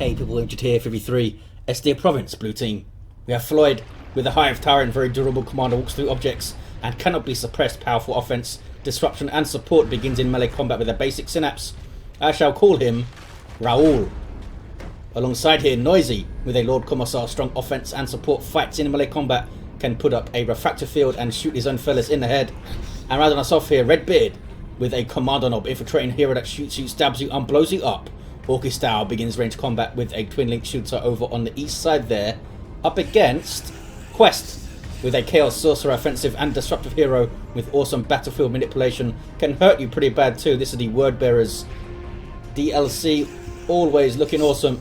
Hey people, injured here, 53, Estia Province, blue team. We have Floid with a Hive Tyrant, very durable commander, walks through objects and cannot be suppressed. Powerful offense, disruption and support, begins in melee combat with a basic synapse. I shall call him Raul. Alongside here, Noisy with a Lord Commissar, strong offense and support, fights in melee combat, can put up a refractor field and shoot his own fellas in the head. And rounding us off here, Redbeard with a Commando knob, infiltrating hero that shoots you, stabs you and blows you up. Orks style, begins range combat with a twin link shooter over on the east side there, up against Qwest with a Chaos Sorcerer, offensive and disruptive hero with awesome battlefield manipulation, can hurt you pretty bad too. This is the Word Bearers DLC, always looking awesome.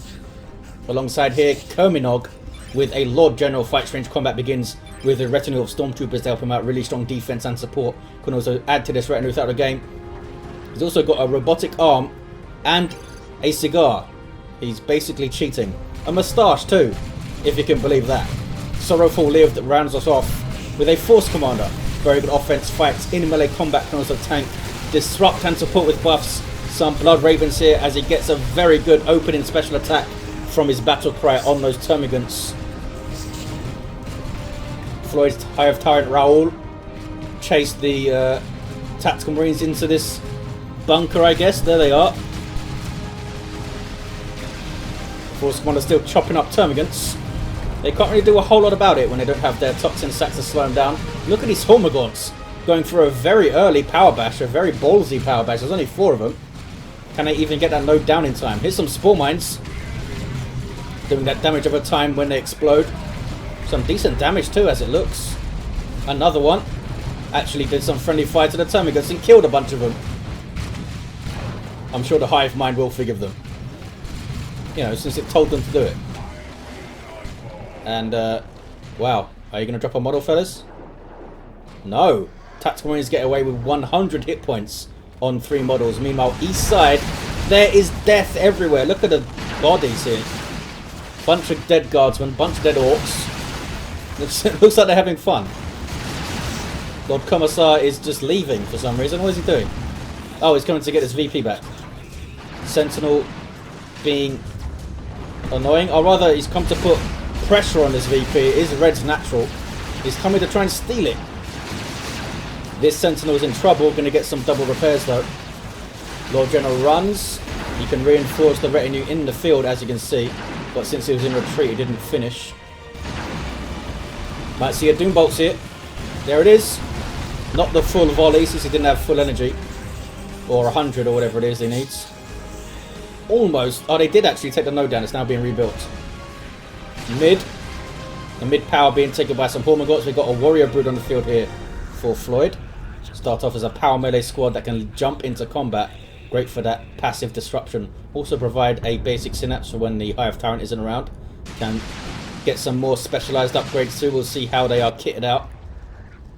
Alongside here, Kurminog with a Lord General, fights range combat, begins with a retinue of stormtroopers to help him out, really strong defense and support, can also add to this retinue throughout the game. He's also got a robotic arm and a cigar. He's basically cheating. A moustache too, if you can believe that. SorroWfuL LivED rounds us off with a Force Commander. Very good offense, fights in melee combat, can also tank, disrupt and support with buffs. Some Blood Ravens here as he gets a very good opening special attack from his battle cry on those termagants. Floyd's Hive Tyrant Raul chased the tactical marines into this bunker, I guess. There they are. Force Commander still chopping up termagants. They can't really do a whole lot about it when they don't have their toxin sacks to slow them down. Look at these Hormagaunts going for a very early power bash, a very ballsy power bash. There's only 4 of them. Can they even get that node down in time? Here's some Spore Mines doing that damage over time when they explode. Some decent damage too, as it looks. Another one actually did some friendly fire to the termagants and killed a bunch of them. I'm sure the Hive Mind will forgive them, you know, since it told them to do it. And wow, are you going to drop a model, fellas? No. Tactical Marines get away with 100 hit points on 3 models. Meanwhile, east side, there is death everywhere. Look at the bodies here. Bunch of dead guardsmen, bunch of dead orcs. Looks like they're having fun. Lord Commissar is just leaving for some reason. What is he doing? Oh, he's coming to get his VP back. Sentinel being annoying, or rather he's come to put pressure on this VP. It is Red's natural. He's coming to try and steal it. This Sentinel is in trouble, going to get some double repairs though. Lord General runs. He can reinforce the retinue in the field, as you can see, but since he was in retreat he didn't finish. Might see a Doombolts here. There it is. Not the full volley since he didn't have full energy, or 100 or whatever it is he needs. Almost. Oh, they did actually take the node down. It's now being rebuilt. Mid. The mid power being taken by some Hormagaunts. We've got a Warrior Brood on the field here for Floyd. Start off as a power melee squad that can jump into combat. Great for that passive disruption. Also provide a basic synapse for when the Hive Tyrant isn't around. Can get some more specialized upgrades too. We'll see how they are kitted out.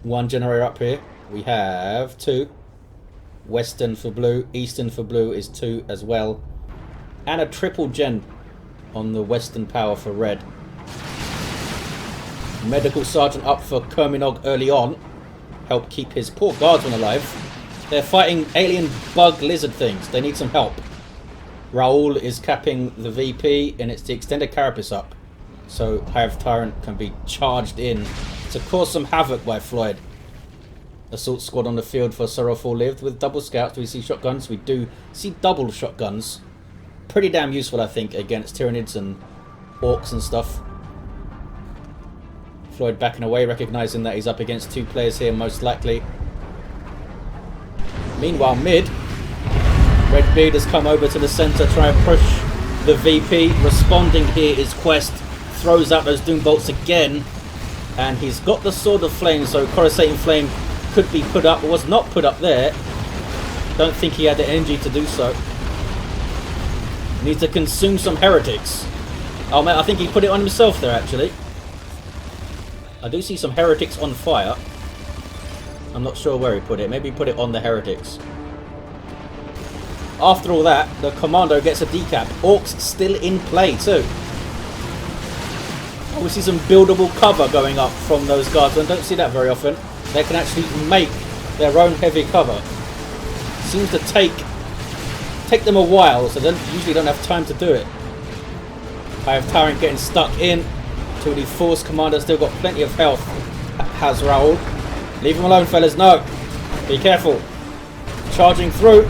1 generator up here. We have 2. Western for blue. Eastern for blue is 2 as well. And a triple gen on the Western power for red. Medical Sergeant up for Kurminog early on. Help keep his poor guardsmen alive. They're fighting alien bug lizard things. They need some help. Raul is capping the VP, and it's the extended carapace up, so Hive Tyrant can be charged in to cause some havoc by Floyd. Assault squad on the field for SorroWfuL LivED with double scouts. Do we see shotguns? We do see double shotguns. Pretty damn useful, I think, against Tyranids and Orks and stuff. Floyd backing away, recognizing that he's up against 2 players here, most likely. Meanwhile, mid, Redbeard has come over to the center, trying to push the VP. Responding here is Qwest. Throws out those Doombolts again, and he's got the Sword of Flame, so Coruscating Flame could be put up, but was not put up there. Don't think he had the energy to do so. Needs to consume some heretics. Oh man, I think he put it on himself there actually. I do see some heretics on fire. I'm not sure where he put it. Maybe he put it on the heretics. After all that, the Commando gets a decap. Orks still in play too. Oh, we see some buildable cover going up from those guards. I don't see that very often. They can actually make their own heavy cover. Seems to take them a while, so they usually don't have time to do it. Hive Tyrant getting stuck in. To the Force Commander, still got plenty of health. Has Raul. Leave him alone, fellas. No. Be careful. Charging through.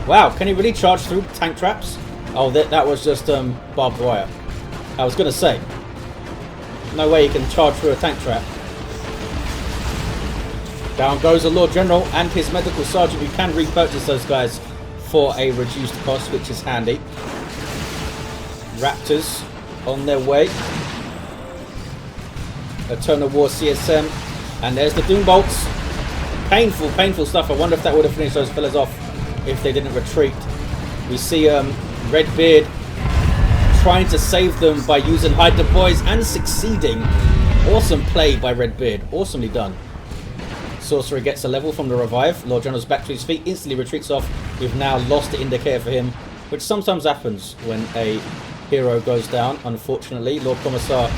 Wow, can he really charge through tank traps? Oh, that was just barbed wire. I was going to say. No way he can charge through a tank trap. Down goes the Lord General and his medical sergeant. You can repurchase those guys for a reduced cost, which is handy. Raptors on their way. Eternal War CSM. And there's the Doom Bolts. Painful, painful stuff. I wonder if that would have finished those fellas off if they didn't retreat. We see Redbeard trying to save them by using Hide the Boys and succeeding. Awesome play by Redbeard. Awesomely done. Sorcerer gets a level from the revive. Lord General's back to his feet. Instantly retreats off. We've now lost the indicator for him, which sometimes happens when a hero goes down, unfortunately. Lord Commissar,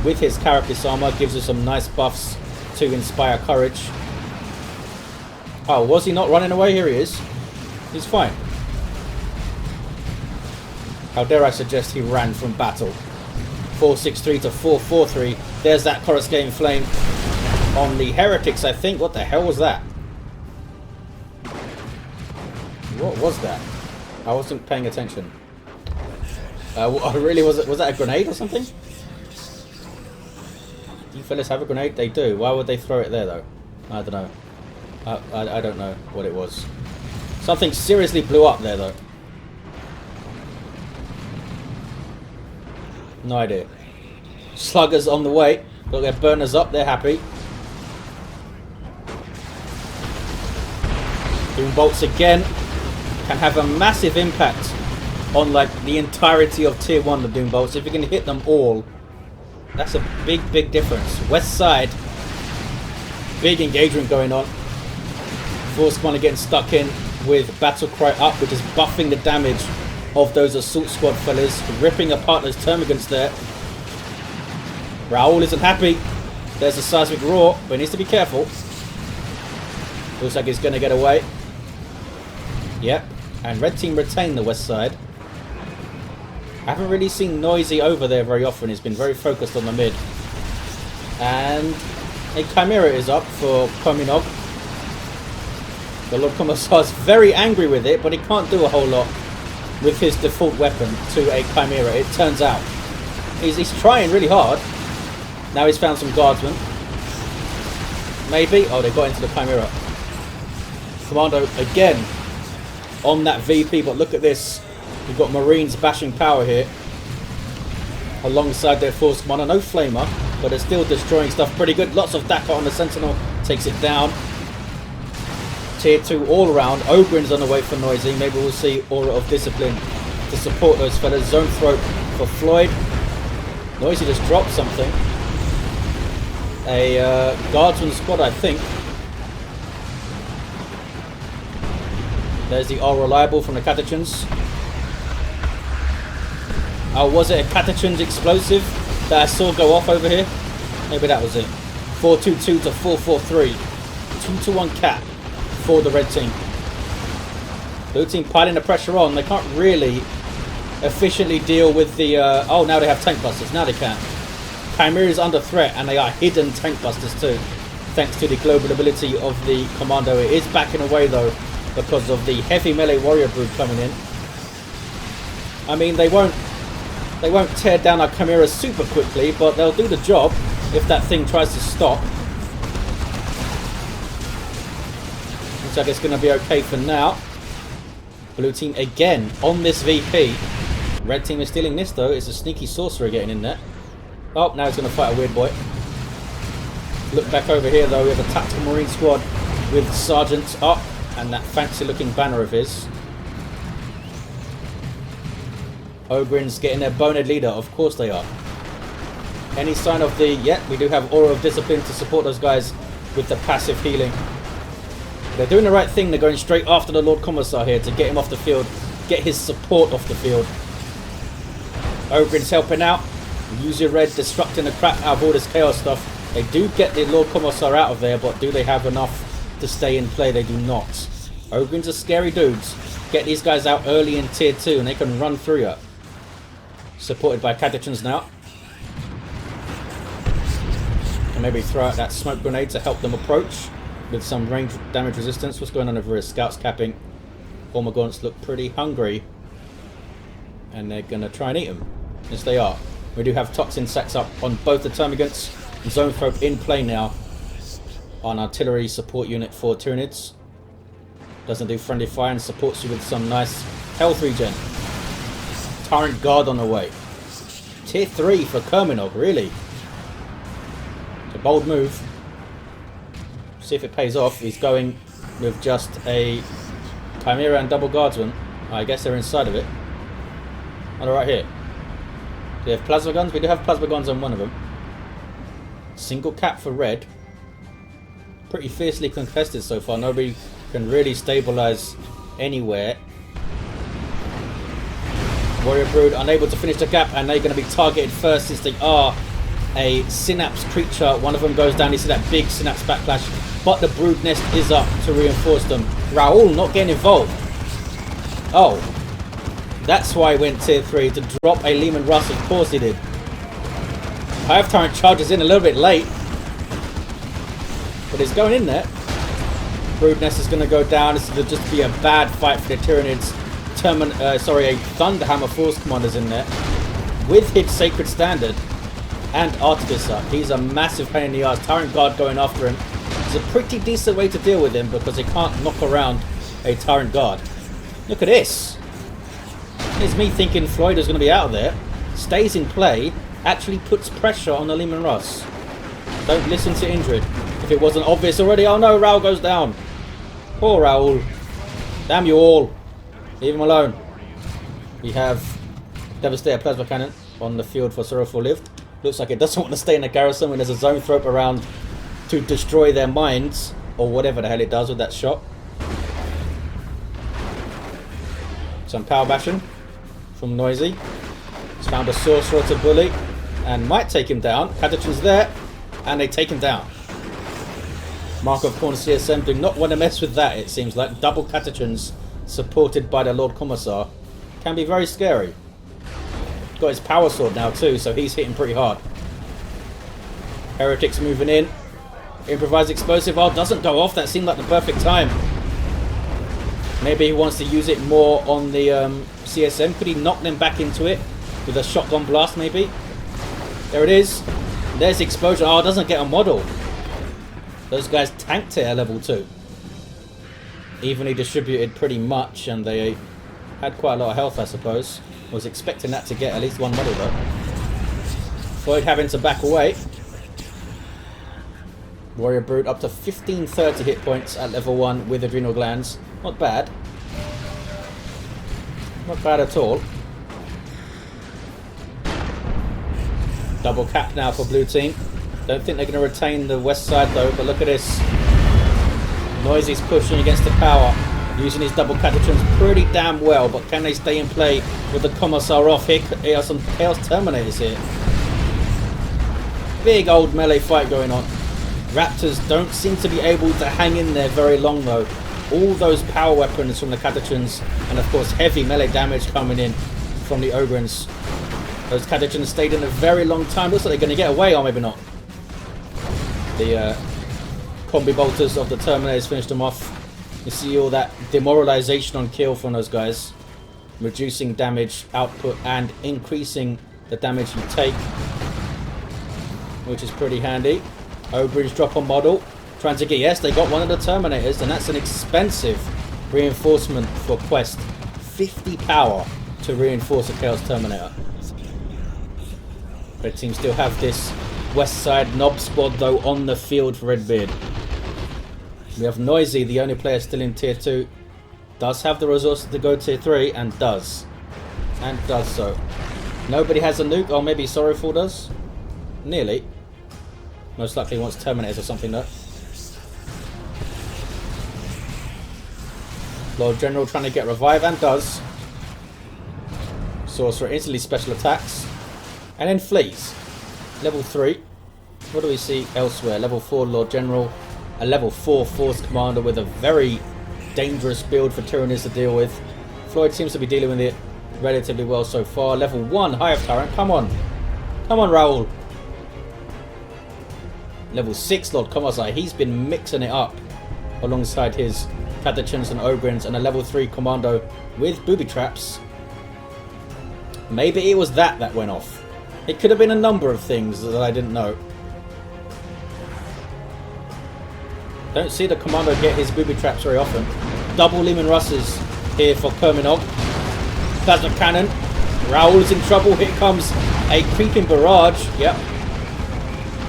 with his carapace armor, gives us some nice buffs to inspire courage. Oh, was he not running away? Here he is. He's fine. How dare I suggest he ran from battle. 463 to 443. There's that coruscating flame on the heretics, I think. What the hell was that? What was that? I wasn't paying attention. Really, was that a grenade or something? Do you fellas have a grenade? They do. Why would they throw it there though? I don't know. I don't know what it was. Something seriously blew up there though. No idea. Sluggers on the way. Got their burners up. They're happy. Doom bolts again. Can have a massive impact on like the entirety of tier 1, the Doom bolts. If you can hit them all, that's a big difference. West side, big engagement going on. Force Commander getting stuck in with Battle Cry up, which is buffing the damage of those assault squad fellas, ripping apart those termagants there. Raul isn't happy. There's a seismic roar, but he needs to be careful. Looks like he's going to get away. Yep, and red team retain the west side. I haven't really seen Noisy over there very often. He's been very focused on the mid. And a Chimera is up for Kurminog. The Lord Commissar's very angry with it, but he can't do a whole lot with his default weapon to a Chimera, it turns out. He's trying really hard. Now he's found some guardsmen. Maybe. Oh, they got into the Chimera. Commando again on that VP, but look at this. We've got Marines bashing power here alongside their Force Commander. No Flamer, but they're still destroying stuff pretty good. Lots of Dapper on the Sentinel. Takes it down. Tier 2 all around. Ogren's on the way for Noisy. Maybe we'll see Aura of Discipline to support those fellas. Zone Throat for Floid. Noisy just dropped something. A Guardsman squad, I think. There's the All Reliable from the Catachans. Oh, was it a Catachans explosive that I saw go off over here? Maybe that was it. 422 to 443. 2-1 cap for the red team. Blue team piling the pressure on. They can't really efficiently deal with the... oh, now they have tank busters. Now they can. Chimera is under threat, and they are hidden tank busters too, thanks to the global ability of the Commando. It is backing away though because of the heavy melee warrior brood coming in. I mean, they won't tear down our Chimera super quickly, but they'll do the job if that thing tries to stop. Looks like it's going to be okay for now. Blue team again on this VP. Red team is stealing this though. It's a sneaky Sorcerer getting in there. Oh, now he's going to fight a weird boy. Look back over here though. We have a tactical marine squad with sergeants up and that fancy looking banner of his. Ogren's getting their bonehead leader. Of course they are. Any sign of the... Yeah, we do have Aura of Discipline to support those guys with the passive healing. They're doing the right thing. They're going straight after the Lord Commissar here to get him off the field. Get his support off the field. Ogren's helping out. Use your red, disrupting the crap out of all this chaos stuff. They do get the Lord Commissar out of there, but do they have enough to stay in play? They do not. Ogren's are scary dudes. Get these guys out early in tier 2 and they can run through you. Supported by Catechins now. And maybe throw out that smoke grenade to help them approach with some range damage resistance. What's going on over here? Scouts capping. Hormagaunts look pretty hungry. And they're going to try and eat them. Yes, they are. We do have toxin sets up on both the Termagants. Zone Thrope in play now on artillery support unit for Tyranids. Doesn't do friendly fire and supports you with some nice health regen. Tyrant Guard on the way. Tier 3 for Kurminog, really. It's a bold move. See if it pays off. He's going with just a Chimera and double guardsman. I guess they're inside of it. Oh, right here. Do we have plasma guns? We do have plasma guns on one of them. Single cap for red. Pretty fiercely contested so far. Nobody can really stabilize anywhere. Warrior Brood unable to finish the gap, and they're going to be targeted first since they are a synapse creature. One of them goes down. You see that big synapse backlash, but the brood nest is up to reinforce them. Raul not getting involved. Oh, that's why he went tier 3 to drop a Lehman Russ. Of course he did. Hive Tyrant charges in a little bit late, but it's going in there. Brood nest is going to go down. This will just be a bad fight for the Tyranids. A Thunderhammer Force Commander's in there with his Sacred Standard and Artificer. He's a massive pain in the ass. Tyrant Guard going after him. It's a pretty decent way to deal with him because he can't knock around a Tyrant Guard. Look at this. Here's me thinking Floid is going to be out of there. Stays in play. Actually puts pressure on the Lehman Russ. Don't listen to Indrid. If it wasn't obvious already, oh no, Raul goes down. Poor Raul. Damn you all. Leave him alone. We have Devastator Plasma Cannon on the field for SorroWfuL LivED. Looks like it doesn't want to stay in the garrison when there's a Zone Thrope around to destroy their minds, or whatever the hell it does with that shot. Some power bashing from Noisy. He's found a Sorcerer to bully and might take him down. Catechin's there, and they take him down. Mark of Corner CSM do not want to mess with that, it seems like. Double Catechins supported by the Lord Commissar can be very scary. Got his power sword now too, so he's hitting pretty hard. Heretics moving in. Improvised explosive. Oh, doesn't go off. That seemed like the perfect time. Maybe he wants to use it more on the CSM. Could he knock them back into it with a shotgun blast maybe? There it is. There's the explosion. Oh, it doesn't get a model. Those guys tanked it at level 2. Evenly distributed pretty much, and they had quite a lot of health, I suppose. Was expecting that to get at least one model though. Floyd having to back away. Warrior Brood up to 1530 hit points at level 1 with adrenal glands. Not bad. Not bad at all. Double cap now for blue team. Don't think they're going to retain the west side though, but look at this. Noisy's pushing against the power, using his double catechins pretty damn well, but can they stay in play with the Commissar off? Here are some Chaos Terminators here. Big old melee fight going on. Raptors don't seem to be able to hang in there very long though. All those power weapons from the catechins, and of course heavy melee damage coming in from the Ogrins. Those catechins stayed in a very long time. Looks like they're going to get away, or maybe not. The combi bolters of the Terminators finished them off. You see all that demoralization on kill from those guys. Reducing damage output and increasing the damage you take, which is pretty handy. Obridge drop on model. Trying to get, yes, they got one of the Terminators, and that's an expensive reinforcement for Qwest. 50 power to reinforce a Chaos Terminator. Red team still have this west side knob squad though on the field for Redbeard. We have Noisy, the only player still in tier 2. Does have the resources to go tier 3 and does. And does so. Nobody has a nuke, or maybe SorroWfuL does? Nearly. Most likely wants Terminators or something though. Lord General trying to get revive and does. Sorcerer instantly special attacks. And then flees. Level 3. What do we see elsewhere? Level 4 Lord General. A level 4 Force Commander with a very dangerous build for Tyranids to deal with. Floyd seems to be dealing with it relatively well so far. Level 1 Hive Tyrant. Come on. Come on, Raul. Level 6 Lord Commissar. He's been mixing it up alongside his Catachans and Ogrins, and a level 3 Commando with booby traps. Maybe it was that went off. It could have been a number of things that I didn't know. Don't see the Commando get his booby traps very often. Double Lehman Russes here for Kurminog. Plasma Cannon. Raul is in trouble. Here comes a creeping barrage. Yep.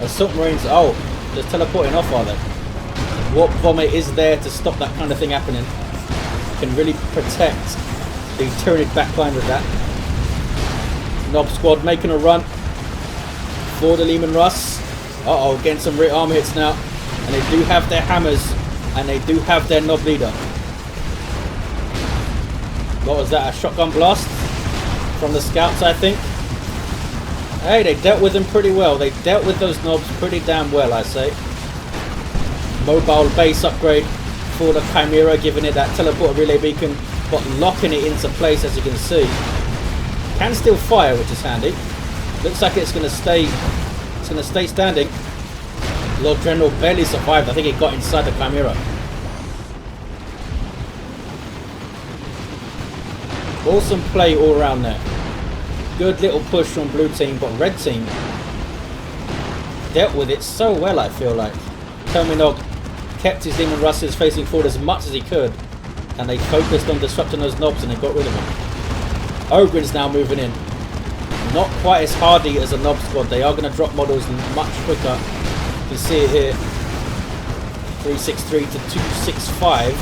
Assault Marines. Oh, just teleporting off, are they? Warp Vomit is there to stop that kind of thing happening. Can really protect the Tyranid backline with that. Nob Squad making a run for the Lehman Russ. Uh-oh, getting some rear arm hits now. And they do have their hammers, and they do have their Nob Leader. What was that? A shotgun blast from the scouts, I think. Hey, they dealt with them pretty well. They dealt with those Nobs pretty damn well, I say. Mobile base upgrade for the Chimera, giving it that teleport relay beacon, but locking it into place, as you can see. Can still fire, which is handy. Looks like it's going to stay. It's going to stay standing. Lord General barely survived. I think he got inside the Chimera. Awesome play all around there. Good little push from blue team, but red team dealt with it so well, I feel like. Kurminog kept his Lehman Russes facing forward as much as he could, and they focused on disrupting those Nobs and they got rid of them. Ogrin's now moving in. Not quite as hardy as a Nob Squad. They are going to drop models much quicker. You can see it here. 363 to 265.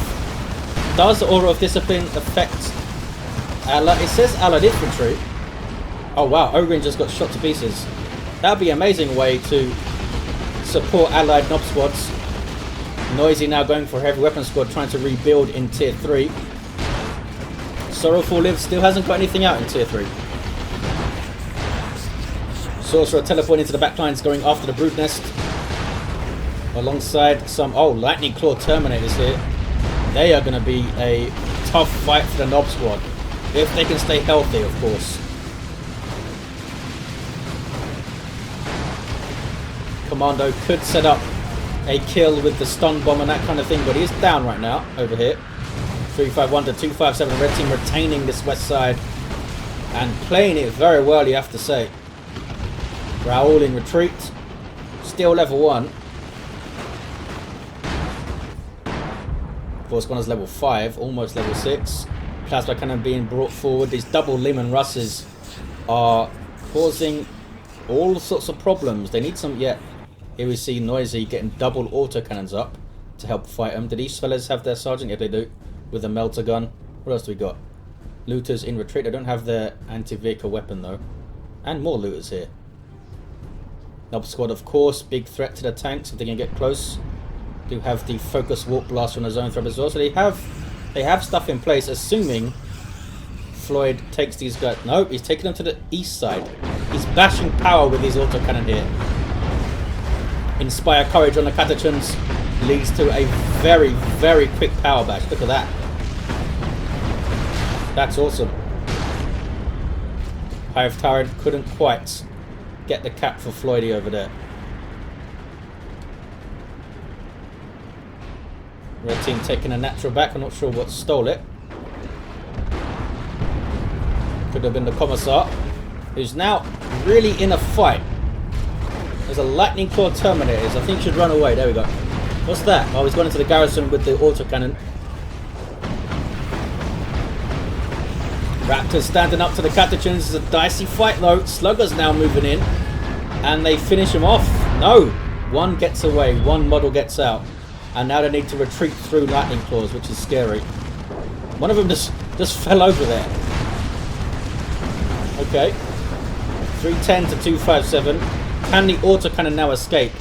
Does Aura of Discipline affect Allied? It says Allied Infantry. Oh wow, Ogrin just got shot to pieces. That would be an amazing way to support Allied Nob Squads. Noisy now going for a heavy weapon squad, trying to rebuild in tier 3. SorroWfuL lives, still hasn't got anything out in tier 3. Sorcerer teleporting into the backlines, going after the brood nest. Alongside some, Lightning Claw Terminators here. They are going to be a tough fight for the Nob Squad. If they can stay healthy, of course. Commando could set up a kill with the stun bomb and that kind of thing, but he is down right now over here. 351 to 257. Red team retaining this west side and playing it very well, you have to say. Raul in retreat. Still level 1. Force Gunner's level 5, almost level 6. Plasma Cannon being brought forward. These double Lehman Russes are causing all sorts of problems. They need some, yeah. Here we see Noisy getting double autocannons up to help fight them. Do these fellas have their sergeant? Yeah, they do. With a melter gun. What else do we got? Looters in retreat. They don't have their anti-vehicle weapon though. And more looters here. Nob Squad, of course, big threat to the tanks if they can get close. Do have the focus warp blast from the zone threat as well. So they have stuff in place, assuming Floid takes these guys. No, he's taking them to the east side. He's bashing power with his autocannon here. Inspire Courage on the Catachans leads to a very, very quick power bash. Look at that. That's awesome. Hive Tyrant couldn't quite get the cap for Floydy over there. Red team taking a natural back. I'm not sure what stole it. Could have been the Commissar, who's now really in a fight. There's a Lightning Claw Terminators. I think should run away. There we go. What's that? Oh, he's gone into the garrison with the autocannon. Raptors standing up to the Catachans. It's a dicey fight though. Slugger's now moving in. And they finish him off. No! One gets away. One model gets out. And now they need to retreat through Lightning Claws, which is scary. One of them just fell over there. Okay. 310 to 257. Can the autocannon now escape?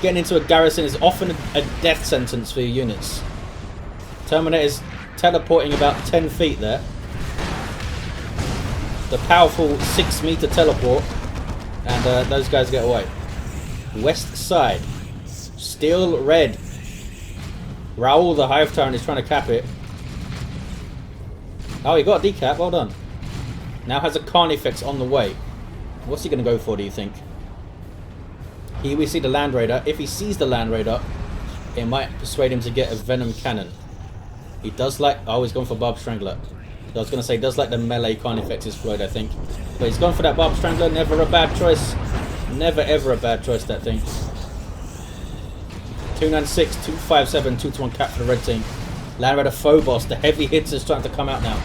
Getting into a garrison is often a death sentence for your units. Terminator's teleporting about 10 feet there. The powerful 6-meter teleport. And those guys get away. West side. Still red. Raul, the Hive Tyrant, is trying to cap it. Oh, he got a decap. Well done. Now has a Carnifex on the way. What's he going to go for, do you think? Here we see the Land Raider. If he sees the Land Raider, it might persuade him to get a Venom Cannon. He does like... Oh, he's gone for Barb Strangler. I was going to say, does like the melee Carnifex's Floid, I think. But he's gone for that Barb Strangler. Never a bad choice. Never ever a bad choice, that thing. 296, 257, 2-1 cap for the red team. Land Raider Phobos. The heavy hits is starting to come out now.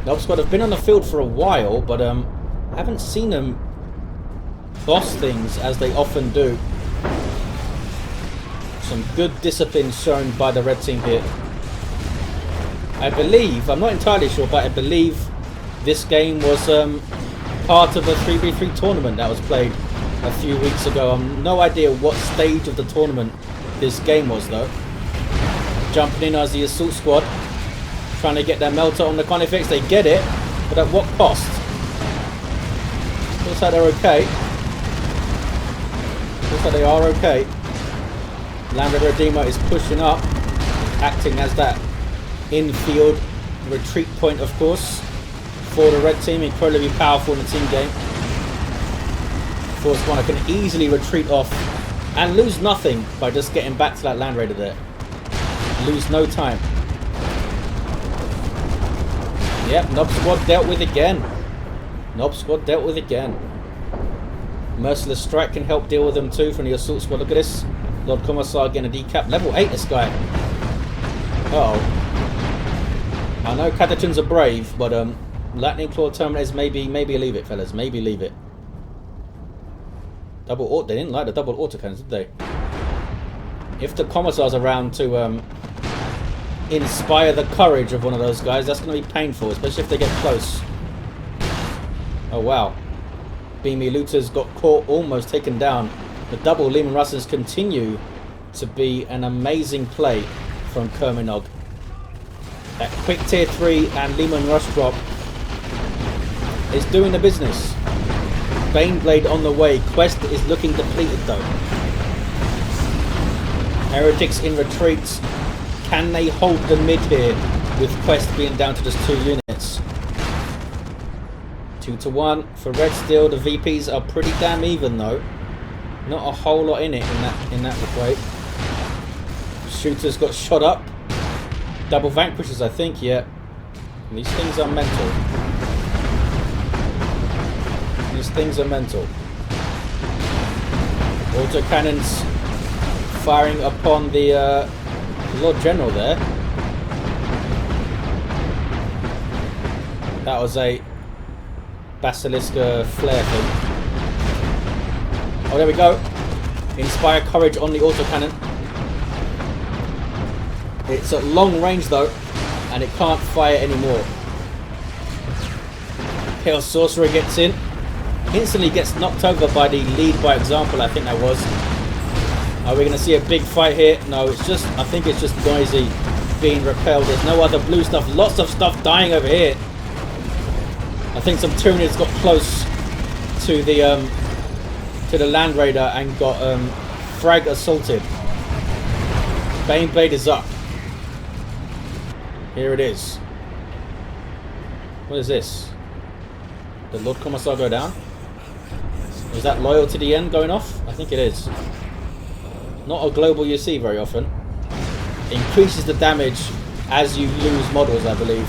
The Ork squad have been on the field for a while, but I haven't seen them boss things as they often do. Some good discipline shown by the red team here. I believe, I'm not entirely sure, but I believe this game was part of a 3v3 tournament that was played a few weeks ago. I'm no idea what stage of the tournament this game was though. Jumping in as the assault squad, trying to get their melter on the Carnifex. They get it, but at what cost? Looks like they're okay. Looks like they are okay. Land Raider Redeemer is pushing up, acting as that infield retreat point, of course, for the red team. Incredibly powerful in the team game. Force One can easily retreat off and lose nothing by just getting back to that Land Raider there. Lose no time. Yep, Nob Squad dealt with again. Nob Squad dealt with again. Merciless Strike can help deal with them too from the Assault Squad. Look at this. Lord Commissar getting a decap. Level 8 this guy. Uh oh. I know Catachans are brave, but Lightning Claw Terminators, maybe leave it, fellas. Maybe leave it. Double auto. They didn't like the double autocannons, did they? If the Commissar's around to inspire the courage of one of those guys, that's going to be painful, especially if they get close. Oh wow. Beamy Looters got caught, almost taken down. The double Lehman Russes continue to be an amazing play from Kurminog. That quick tier 3 and Lehman Rush drop is doing the business. Baneblade on the way. Qwest is looking depleted though. Heretics in retreat. Can they hold the mid here with Qwest being down to just 2 units? 2-1 for red still. The VPs are pretty damn even though. Not a whole lot in it in that way. Shooters got shot up. Double vanquishers, I think, yeah. These things are mental. These things are mental. Autocannons firing upon the Lord General there. That was a Basilisk flare thing. Oh, there we go. Inspire courage on the autocannon. It's at long range though, and it can't fire anymore. Chaos Sorcerer gets in. Instantly gets knocked over by the lead by example, I think that was. Are we going to see a big fight here? No, it's just, I think it's just Noisy being repelled. There's no other blue stuff. Lots of stuff dying over here. I think some Tyranids got close to the Land Raider and got frag assaulted. Baneblade is up. Here it is. What is this? Did Lord Commissar go down? Is that loyal to the end going off? I think it is. Not a global you see very often. Increases the damage as you lose models, I believe.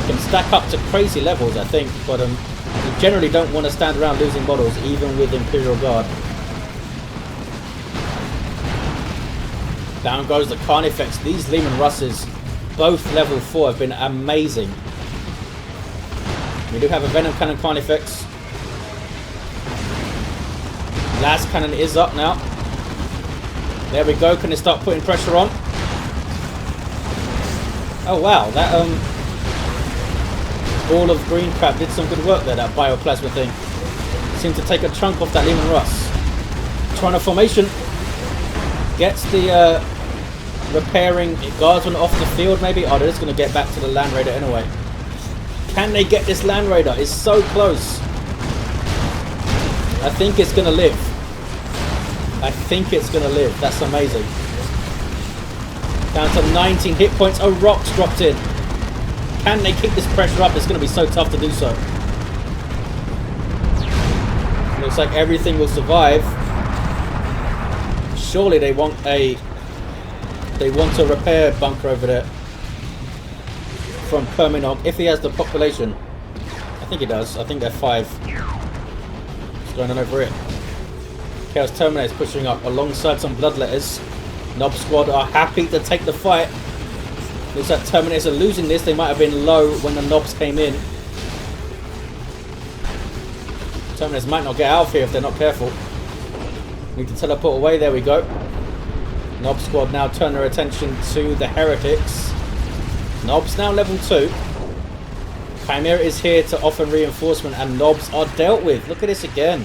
Can stack up to crazy levels, I think, but you generally don't want to stand around losing models, even with Imperial Guard. Down goes the Carnifex. These Lehman Russes, both level 4, have been amazing. We do have a Venom Cannon Carnifex. Last cannon is up now. There we go. Can they start putting pressure on? Oh wow, that ball of green crap did some good work there, that bioplasma thing. Seemed to take a chunk off that Lehman Russ. Trying a formation. Gets the repairing guardsman off the field maybe. Oh, they're just going to get back to the Land Raider anyway. Can they get this Land Raider? It's so close. I think it's going to live. I think it's going to live. That's amazing. Down to 19 hit points. Oh, Rocks dropped in. Can they keep this pressure up? It's going to be so tough to do so. Looks like everything will survive. Surely they want a repair bunker over there from Kurminog, if he has the population. I think he does. I think they're 5. What's going on over it? Chaos Terminators pushing up alongside some Bloodletters. Nob Squad are happy to take the fight. Looks like Terminators are losing this. They might have been low when the Nobs came in. Terminators might not get out of here if they're not careful. Need to teleport away. There we go. Nob Squad now turn their attention to the Heretics. Nobs now level 2. Chimera is here to offer reinforcement, and Nobs are dealt with. Look at this again.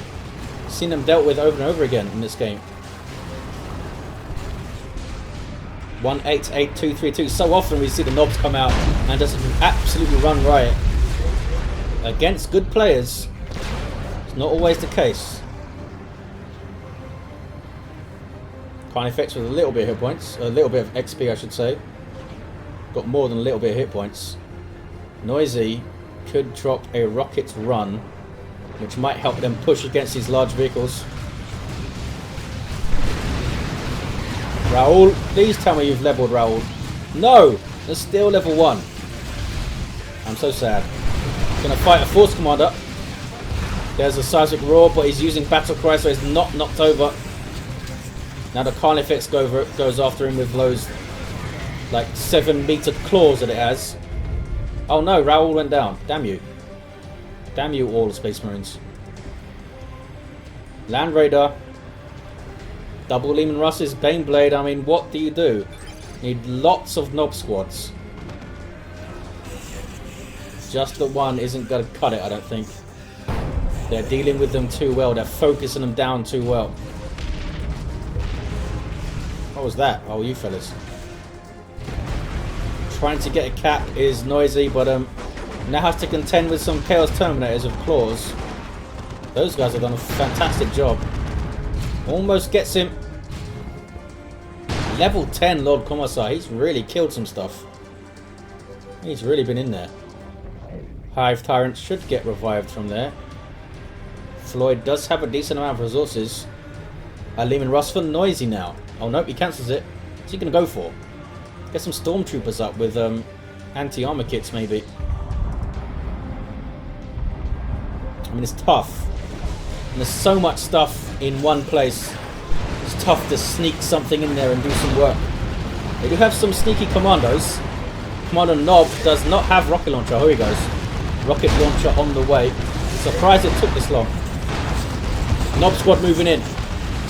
Seen them dealt with over and over again in this game. 188232. So often we see the Nobs come out and just absolutely run riot against good players. It's not always the case. Carnifex with a little bit of hit points, a little bit of XP I should say. Got more than a little bit of hit points. Noisy could drop a rocket run, which might help them push against these large vehicles. Raul, please tell me you've leveled Raul. No! They're still level 1. I'm so sad. Gonna fight a Force Commander. There's a Seismic Roar, but he's using Battle Cry, so he's not knocked over. Now the Carnifex goes after him with those like 7-meter claws that it has. Oh no, Raul went down. Damn you. Damn you all, Space Marines. Land Raider. Double Lehman Russ's Baneblade. I mean, what do you do? Need lots of Nob Squads. Just the one isn't going to cut it, I don't think. They're dealing with them too well. They're focusing them down too well. What was that? Oh, you fellas. Trying to get a cap is noisy, but now has to contend with some Chaos Terminators of claws. Those guys have done a fantastic job. Almost gets him. Level 10 Lord Commissar. He's really killed some stuff. He's really been in there. Hive Tyrant should get revived from there. Floyd does have a decent amount of resources. Lehman Russ for Noisy now. Oh nope, he cancels it. What's he going to go for? Get some Stormtroopers up with anti-armor kits maybe. I mean, it's tough. And there's so much stuff in one place. It's tough to sneak something in there and do some work. They do have some sneaky commandos. Commander Nob does not have rocket launcher. Oh, here he goes. Rocket launcher on the way. Surprised it took this long. Nob Squad moving in.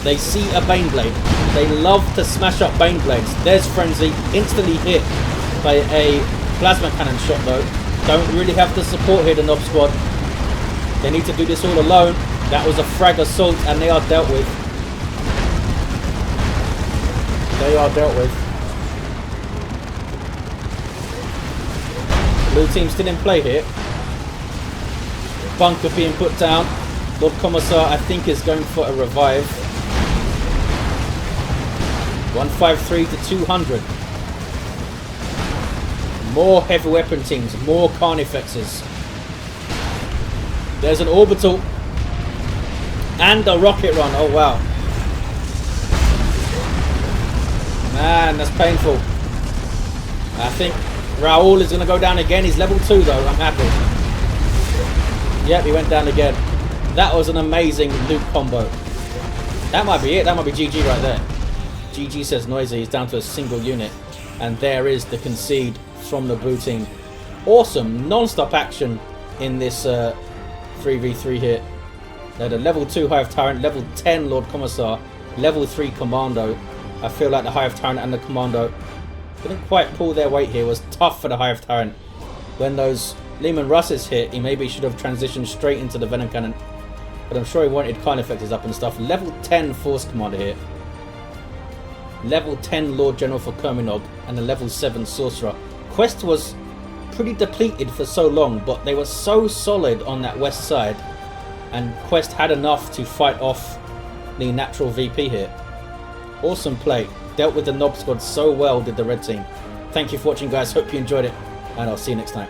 They see a Baneblade. They love to smash up Baneblades. There's Frenzy. Instantly hit by a plasma cannon shot though. Don't really have the support here, the Nob Squad. They need to do this all alone. That was a frag assault and they are dealt with. They are dealt with. Blue team still in play here. Bunker being put down. Lord Commissar, I think, is going for a revive. 153 to 200. More heavy weapon teams, more Carnifexes. There's an orbital. And a rocket run. Oh, wow. Man, that's painful. I think Raul is going to go down again. He's level 2, though. I'm happy. Yep, he went down again. That was an amazing loot combo. That might be it. That might be GG right there. GG says Noisy. He's down to a single unit. And there is the concede from the blue team. Awesome non-stop action in this 3v3 here. They're the level 2 Hive Tyrant, level 10 Lord Commissar, level 3 Commando. I feel like the Hive Tyrant and the Commando couldn't quite pull their weight here. It was tough for the Hive Tyrant. When those Lehman Russes hit, he maybe should have transitioned straight into the Venom Cannon. But I'm sure he wanted Carnifexes up and stuff. Level 10 Force Commander here. Level 10 Lord General for Kurminog and a level 7 Sorcerer. Qwest was pretty depleted for so long, but they were so solid on that west side. And Qwest had enough to fight off the natural VP here. Awesome play. Dealt with the Nob Squad so well, did the red team. Thank you for watching, guys. Hope you enjoyed it. and I'll see you next time.